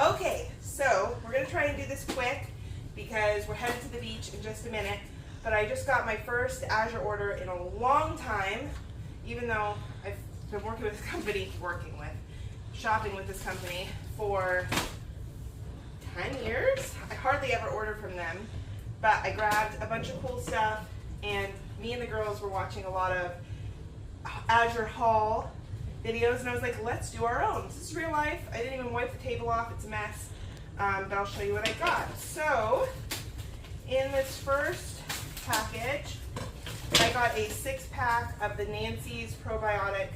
Okay, so we're going to try and do this quick because we're headed to the beach in just a minute. But I just got my first Azure order in a long time, even though I've been working with this company, shopping with this company for 10 years. I hardly ever order from them, but I grabbed a bunch of cool stuff, and me and the girls were watching a lot of Azure haul videos, and I was like, let's do our own. This is real life. I didn't even wipe the table off. It's a mess, but I'll show you what I got. So in this first package, I got a 6-pack of the Nancy's probiotic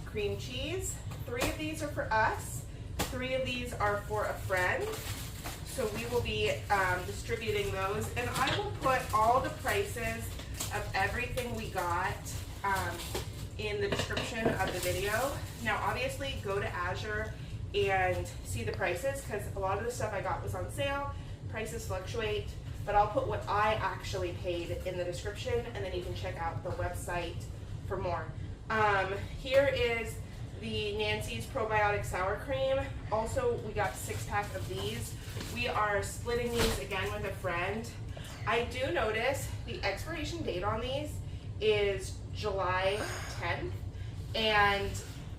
cream cheese. 3 of these are for us. 3 of these are for a friend. So we will be distributing those, and I will put all the prices of everything we got in the description of the video. Now obviously go to Azure and see the prices, because a lot of the stuff I got was on sale. Prices fluctuate, but I'll put what I actually paid in the description, and then you can check out the website for more. Here is the Nancy's probiotic sour cream. Also, we got a 6-pack of these. We are splitting these again with a friend. I do notice the expiration date on these is July 10th, and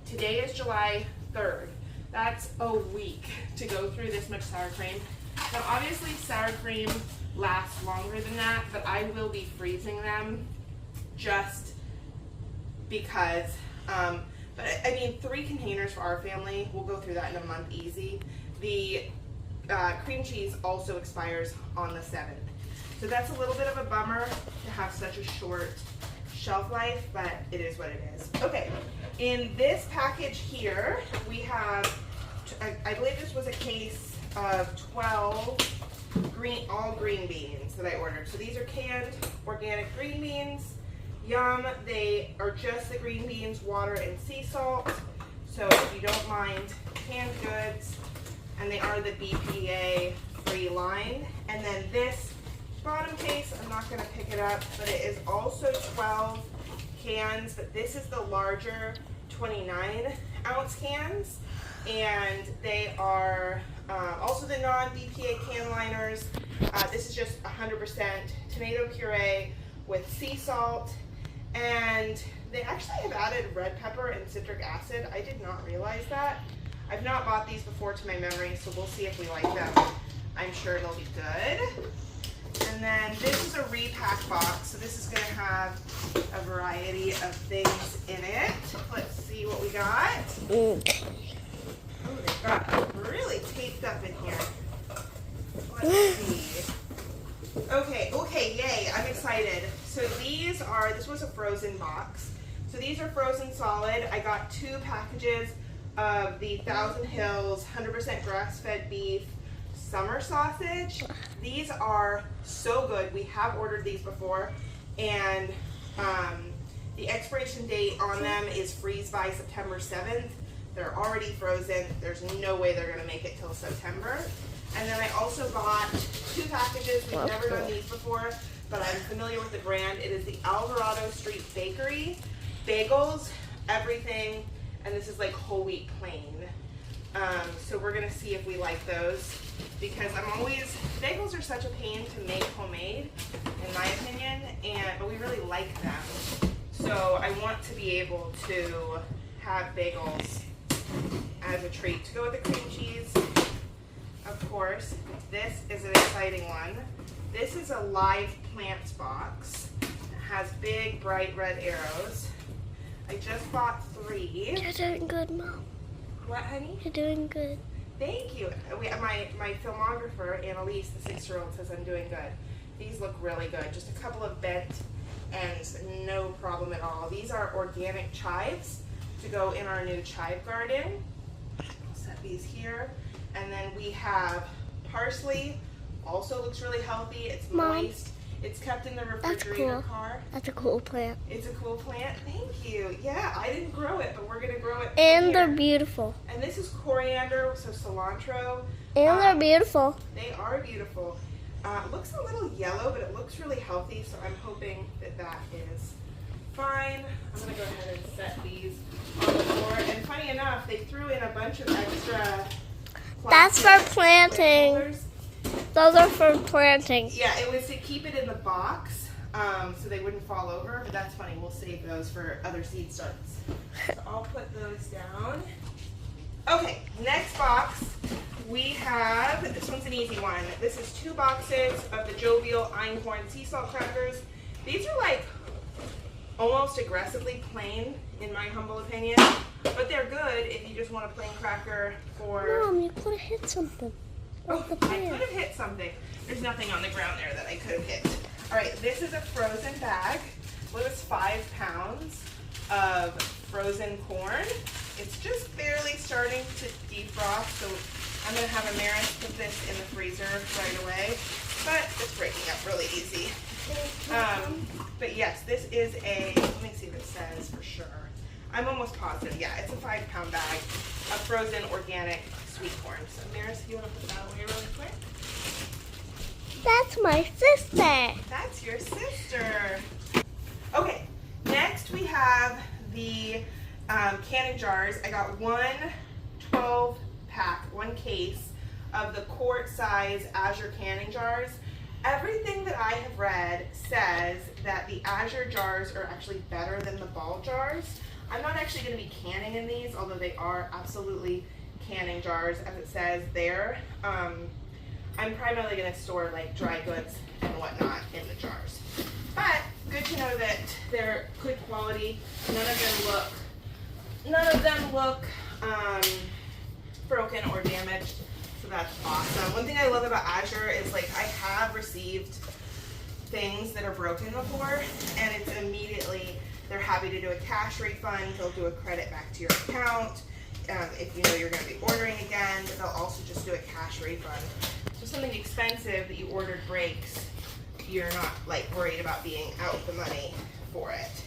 today is July 3rd. That's a week to go through this much sour cream. Now obviously sour cream lasts longer than that, but I will be freezing them just because, but I mean 3 containers for our family, we'll go through that in a month easy. The cream cheese also expires on the 7th. So that's a little bit of a bummer to have such a short shelf life, but it is what it is. Okay, in this package here, we have, I believe this was a case of 12 all green beans that I ordered. So these are canned organic green beans. Yum, they are just the green beans, water, and sea salt. So if you don't mind canned goods, and they are the BPA free line. And then this bottom case, I'm not going to pick it up, but it is also 12 cans, but this is the larger 29-ounce cans, and they are also the non-BPA can liners. This is just 100% tomato puree with sea salt, and they actually have added red pepper and citric acid. I did not realize that. I've not bought these before to my memory, so we'll see if we like them. I'm sure it'll be good. And then this is a repack box, so this is going to have a variety of things in it. Let's see what we got. Oh, they've got really taped up in here. Let's see. Okay, yay, I'm excited. So this was a frozen box. So these are frozen solid. I got 2 packages of the Thousand Hills 100% grass-fed beef summer sausage. These are so good. We have ordered these before, and the expiration date on them is freeze by September 7th. They're already frozen. There's no way they're gonna make it till September. And then I also bought 2 packages. We've never done these before, but I'm familiar with the brand. It is the Alvarado Street Bakery. Bagels, everything, and this is like whole wheat plain. So we're gonna see if we like those, because bagels are such a pain to make homemade, in my opinion, but we really like them. So I want to be able to have bagels as a treat. To go with the cream cheese, of course, this is an exciting one. This is a live plants box. It has big, bright red arrows. I just bought 3. You're doing good, Mom. What, honey? You're doing good. Thank you. My filmographer, Annalise, the 6-year-old, says I'm doing good. These look really good. Just a couple of bent ends, no problem at all. These are organic chives to go in our new chive garden. I'll set these here. And then we have parsley. Also looks really healthy. It's moist. It's kept in the refrigerator car. That's a cool plant. It's a cool plant. Thank you. Yeah, I didn't grow it, but we're going to grow it. And they're beautiful. And this is coriander, so cilantro. And they're beautiful. They are beautiful. It looks a little yellow, but it looks really healthy, so I'm hoping that that is fine. I'm going to go ahead and set these on the floor. And funny enough, they threw in a bunch of extra That's for plastic planting. holders. Those are for planting. Yeah, it was to keep it in the box so they wouldn't fall over, but that's funny. We'll save those for other seed starts. So I'll put those down. Okay, next box. We have, this one's an easy one. This is 2 boxes of the Jovial Einkorn sea salt crackers. These are like almost aggressively plain in my humble opinion, but they're good if you just want a plain cracker for... Mom, you could have hit something. Oh, I could have hit something. There's nothing on the ground there that I could have hit. All right, this is a frozen bag. What is 5 pounds of frozen corn? It's just barely starting to defrost, so I'm gonna have Amaris put this in the freezer right away, but it's breaking up really easy. But yes, this is a, let me see what it says for sure. I'm almost positive, yeah, it's a 5 pound bag of frozen organic sweet corn. So Amaris, you wanna put that away really quick? That's my sister. That's your sister. Okay, next we have the canning jars. I got one 12-pack, one case of the quart size Azure canning jars. Everything that I have read says that the Azure jars are actually better than the ball jars. I'm not actually going to be canning in these, although they are absolutely canning jars as it says there. I'm primarily going to store like dry goods and whatnot in the jars. But good to know that they're good quality. None of them look broken or damaged. So that's awesome. One thing I love about Azure is like I have received things that are broken before, and it's immediately they're happy to do a cash refund. They'll do a credit back to your account. If you know you're going to be ordering again, they'll also just do a cash refund. So something expensive that you ordered breaks, you're not like worried about being out the money for it.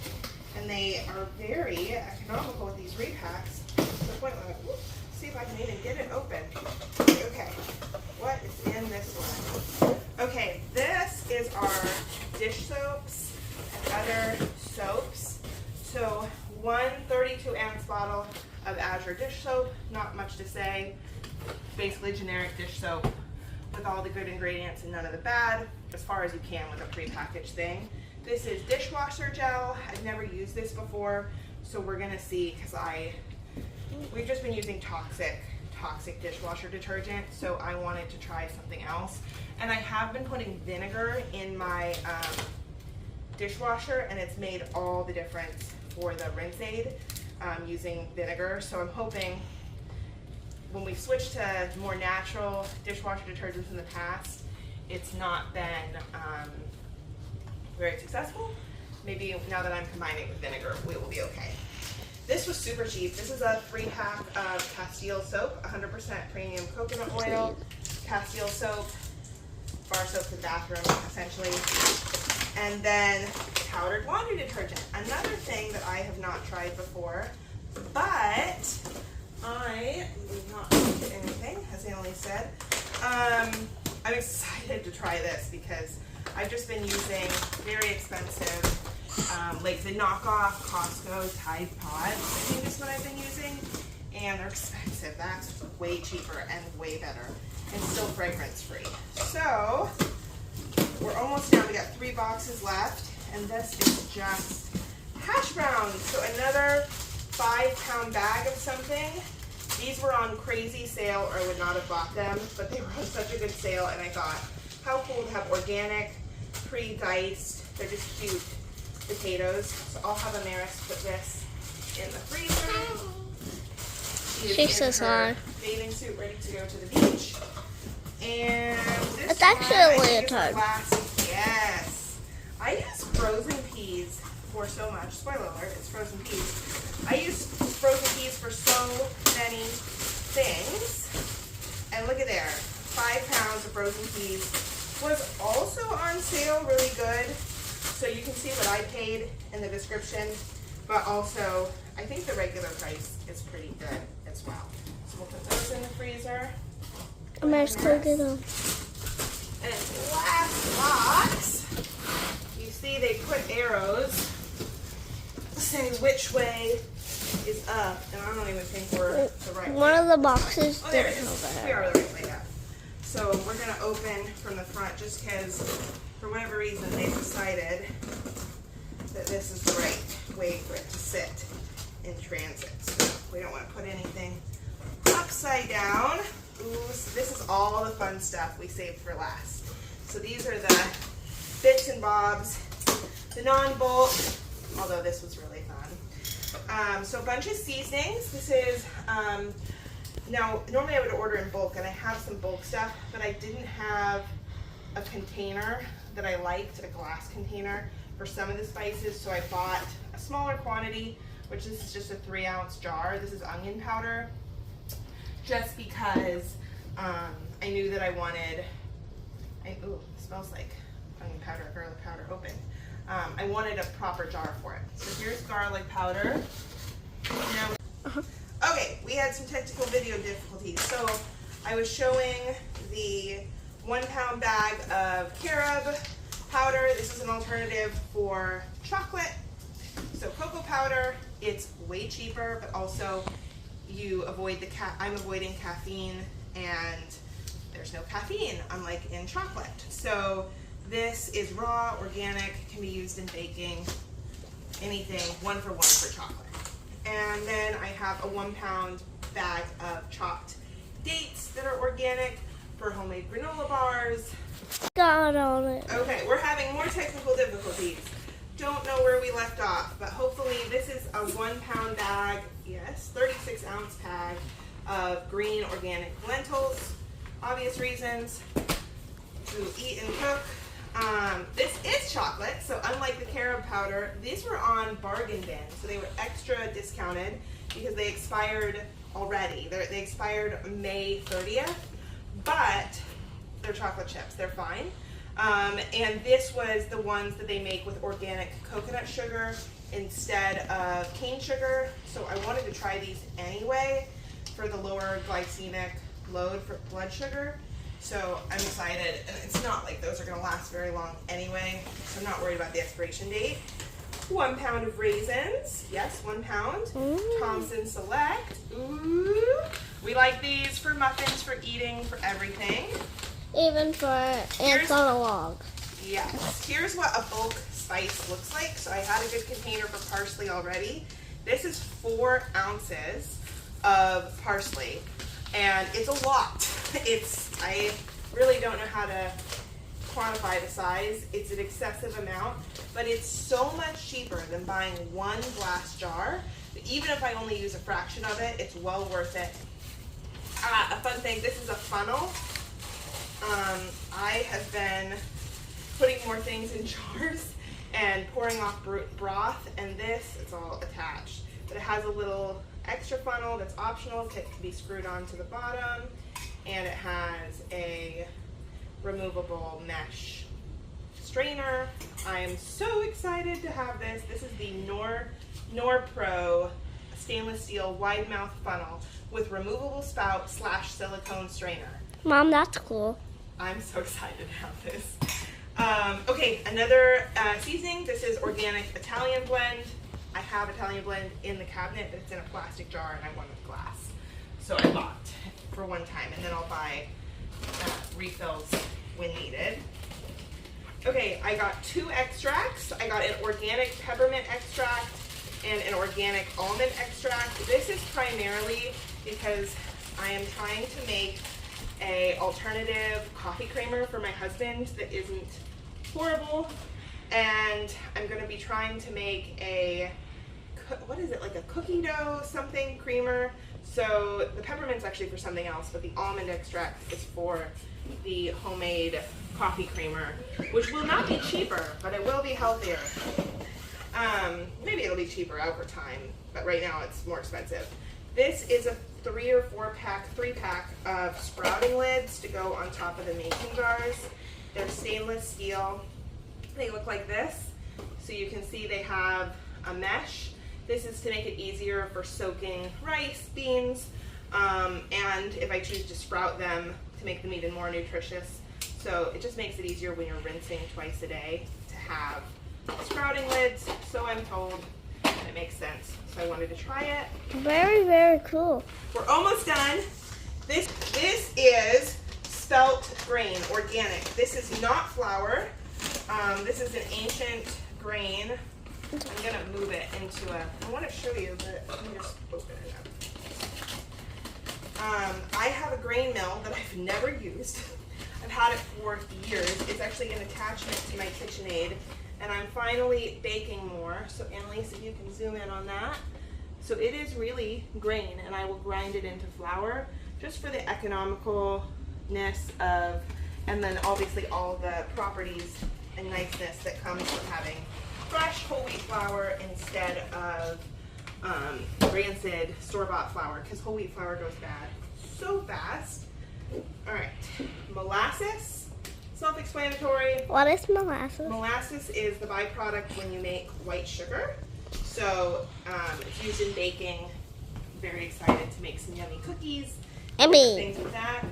And they are very economical with these repacks. To the point where, see if I can even get it open. Okay, what is in this one? Okay, this is our dish soaps and other soaps. So one 32-ounce bottle of Azure dish soap, not much to say. Basically generic dish soap with all the good ingredients and none of the bad, as far as you can with a prepackaged thing. This is dishwasher gel. I've never used this before, so we're gonna see, because we've just been using toxic dishwasher detergent, so I wanted to try something else. And I have been putting vinegar in my dishwasher, and it's made all the difference for the rinse aid using vinegar. So I'm hoping when we switch to more natural dishwasher detergents in the past, it's not been very successful. Maybe now that I'm combining with vinegar, we will be okay. This was super cheap. This is a 3-pack of Castile soap, 100% premium coconut oil, Castile soap, bar soap for the bathroom, essentially. And then powdered laundry detergent, another thing that I have not tried before, but I did not look at anything, as Annalie said. I'm excited to try this because I've just been using very expensive, like the knockoff Costco Tide Pods. I think is what I've been using, and they're expensive. That's way cheaper and way better, and still fragrance free. So we're almost done. We got 3 boxes left, and this is just Hashbrowns. So another 5-pound bag of something. These were on crazy sale, or I would not have bought them, but they were on such a good sale, and I thought, how cool to have organic, pre-diced, they're just cute potatoes. So I'll have Amaris put this in the freezer. She's so sorry. Bathing suit ready to go to the beach. And this It's actually a leotard. Yes. I use frozen peas for so much. Spoiler alert, it's frozen peas. I use frozen peas for so many things. And look at there, 5 pounds of frozen peas was also on sale, really good. So you can see what I paid in the description, but also I think the regular price is pretty good as well. So we'll put those in the freezer. I'm going to go get them. And last box, you see they put arrows saying which way is up, and I don't even think we're the right One way. of the boxes Oh, there it didn't is. over We are the right way up. So we're going to open from the front just because, for whatever reason, they've decided that this is the right way for it to sit in transit. So we don't want to put anything upside down. Ooh, so this is all the fun stuff we saved for last. So these are the bits and bobs, the non-bulk, although this was really fun. So a bunch of seasonings. This is, now normally I would order in bulk, and I have some bulk stuff, but I didn't have a container that I liked, a glass container for some of the spices, so I bought a smaller quantity, which this is just a 3-ounce jar. This is onion powder, just because I knew that I wanted, ooh, it smells like onion powder, garlic powder opened. I wanted a proper jar for it. So here's garlic powder. Now, okay, we had some technical video difficulties. So I was showing the 1-pound bag of carob powder. This is an alternative for chocolate. So cocoa powder, it's way cheaper, but also you avoid I'm avoiding caffeine, and there's no caffeine, unlike in chocolate. So this is raw, organic, can be used in baking, anything, 1 for 1 for chocolate. And then I have a 1-pound bag of chopped dates that are organic for homemade granola bars. Got on it. Okay, we're having more technical difficulties. Don't know where we left off, but hopefully this is a 1-pound bag, yes, 36-ounce bag of green organic lentils. Obvious reasons to eat and cook. This is chocolate, so unlike the carob powder, these were on bargain bin, so they were extra discounted because they expired already. They expired May 30th, but they're chocolate chips. They're fine. And this was the ones that they make with organic coconut sugar instead of cane sugar. So I wanted to try these anyway for the lower glycemic load for blood sugar. So I'm excited. And it's not like those are going to last very long anyway, so I'm not worried about the expiration date. 1 pound of raisins. Yes, 1 pound. Ooh. Thompson Select. Ooh. We like these for muffins, for eating, for everything. Even for ants on a log. Yes. Here's what a bulk spice looks like. So I had a good container for parsley already. This is 4 ounces of parsley, and it's a lot. I really don't know how to quantify the size. It's an excessive amount, but it's so much cheaper than buying 1 glass jar. But even if I only use a fraction of it, it's well worth it. A fun thing, this is a funnel. I have been putting more things in jars and pouring off broth, and this, it's all attached. But it has a little extra funnel that's optional. It can be screwed onto the bottom, and it has a removable mesh strainer. I am so excited to have this. This is the Pro stainless steel wide mouth funnel with removable spout / silicone strainer. Mom, that's cool. I'm so excited to have this. Okay, another seasoning. This is organic Italian blend. I have Italian blend in the cabinet, but it's in a plastic jar, and I wanted glass. So I bought for one time, and then I'll buy refills when needed. Okay, I got 2 extracts. I got an organic peppermint extract and an organic almond extract. This is primarily because I am trying to make a alternative coffee creamer for my husband that isn't horrible, and I'm going to be trying to make a, what is it, like a cookie dough something creamer. So the peppermint's actually for something else, but the almond extract is for the homemade coffee creamer, which will not be cheaper, but it will be healthier. Maybe it'll be cheaper over time, but right now it's more expensive. This is a 3 or 4 pack, 3-pack of sprouting lids to go on top of the mason jars. They're stainless steel. They look like this. So you can see they have a mesh. This is to make it easier for soaking rice, beans, and if I choose to sprout them to make them even more nutritious. So it just makes it easier when you're rinsing twice a day to have sprouting lids. So I'm told, and and it makes sense. So I wanted to try it. Very, very cool. We're almost done. This is spelt grain, organic. This is not flour. This is an ancient grain. I'm gonna move it into a, I want to show you, but let me just open it up. I have a grain mill that I've never used. I've had it for years. It's actually an attachment to my KitchenAid, and I'm finally baking more. So Annalise, if you can zoom in on that. So it is really grain, and I will grind it into flour just for the economicalness of, and then obviously all the properties and niceness that comes from having fresh whole wheat flour instead of rancid store-bought flour, because whole wheat flour goes bad so fast. All right, molasses, self-explanatory. What is molasses? Molasses is the byproduct when you make white sugar. So it's used in baking. Very excited to make some yummy cookies. Yummy. Things with that.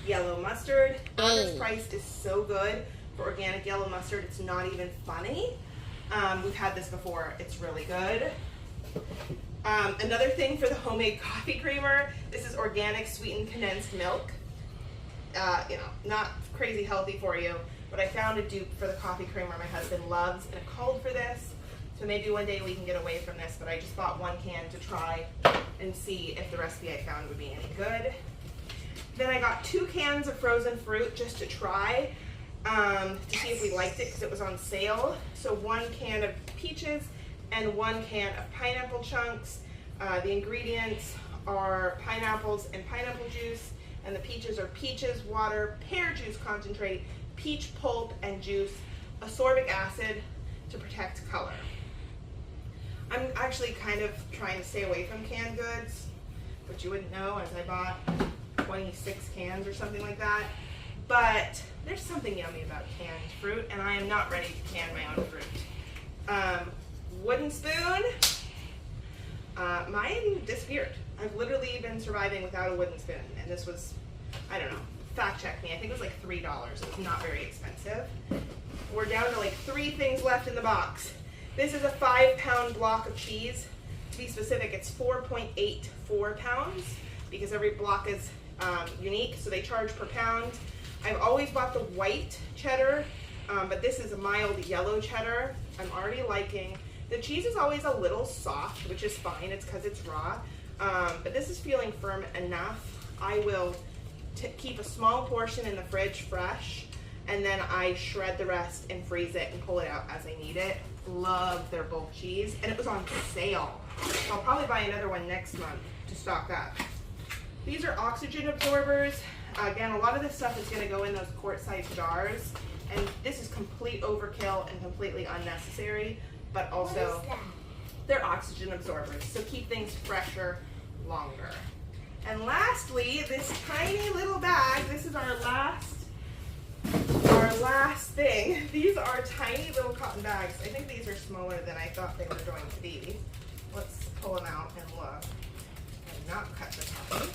Yellow mustard. Average price is so good for organic yellow mustard. It's not even funny. We've had this before. It's really good. Another thing for the homemade coffee creamer. This is organic sweetened condensed milk. You know, not crazy healthy for you, but I found a dupe for the coffee creamer my husband loves, and it called for this. So maybe one day we can get away from this, but I just bought one can to try and see if the recipe I found would be any good. Then I got 2 cans of frozen fruit just to try, to see if we liked it because it was on sale. So 1 can of peaches and 1 can of pineapple chunks. The ingredients are pineapples and pineapple juice, and the peaches are peaches, water, pear juice concentrate, peach pulp and juice, ascorbic acid to protect color. I'm actually kind of trying to stay away from canned goods, but you wouldn't know as I bought 26 cans or something like that. But there's something yummy about canned fruit, and I am not ready to can my own fruit. Wooden spoon. Mine disappeared. I've literally been surviving without a wooden spoon, and this was, I don't know, fact check me. I think it was like $3. It was not very expensive. We're down to like 3 things left in the box. This is a 5-pound block of cheese. To be specific, it's 4.84 pounds because every block is unique, so they charge per pound. I've always bought the white cheddar, but this is a mild yellow cheddar. I'm already liking. The cheese is always a little soft, which is fine. It's because it's raw, but this is feeling firm enough. I will keep a small portion in the fridge fresh, and then I shred the rest and freeze it and pull it out as I need it. Love their bulk cheese, and it was on sale. So I'll probably buy another one next month to stock up. These are oxygen absorbers. Again, a lot of this stuff is going to go in those quart-sized jars, and this is complete overkill and completely unnecessary, but also they're oxygen absorbers, so keep things fresher longer. And lastly, this tiny little bag. This is our last thing. These are tiny little cotton bags. I think these are smaller than I thought they were going to be. Let's pull them out and look. And not cut this cotton.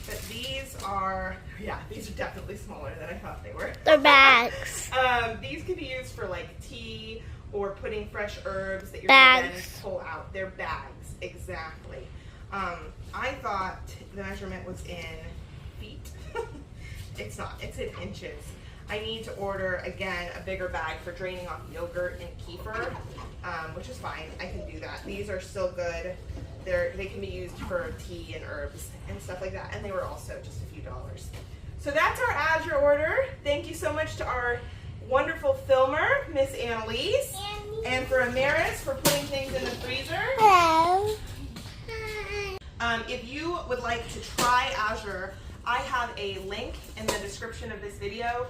But these are, yeah, these are definitely smaller than I thought they were. They're bags. These can be used for like tea or putting fresh herbs that you're going to then pull out. They're bags, exactly. I thought the measurement was in feet. It's not, it's in inches. I need to order, again, a bigger bag for draining off yogurt and kefir, which is fine. I can do that. These are still good. They can be used for tea and herbs and stuff like that, and they were also just a few dollars. So that's our Azure order. Thank you so much to our wonderful filmer, Miss Annalise, and for Amaris for putting things in the freezer. Hello. If you would like to try Azure, I have a link in the description of this video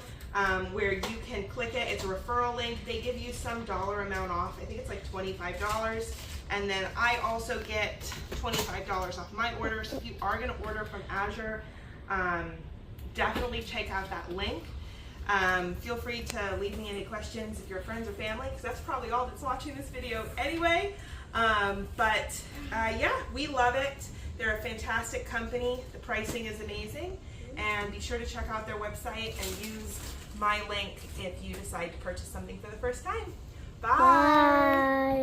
where you can click it. It's a referral link. They give you some dollar amount off. I think it's like $25. And then I also get $25 off my order. So if you are going to order from Azure, definitely check out that link. Feel free to leave me any questions if you're friends or family, because that's probably all that's watching this video anyway. Yeah, we love it. They're a fantastic company. The pricing is amazing. And be sure to check out their website and use my link if you decide to purchase something for the first time. Bye. Bye.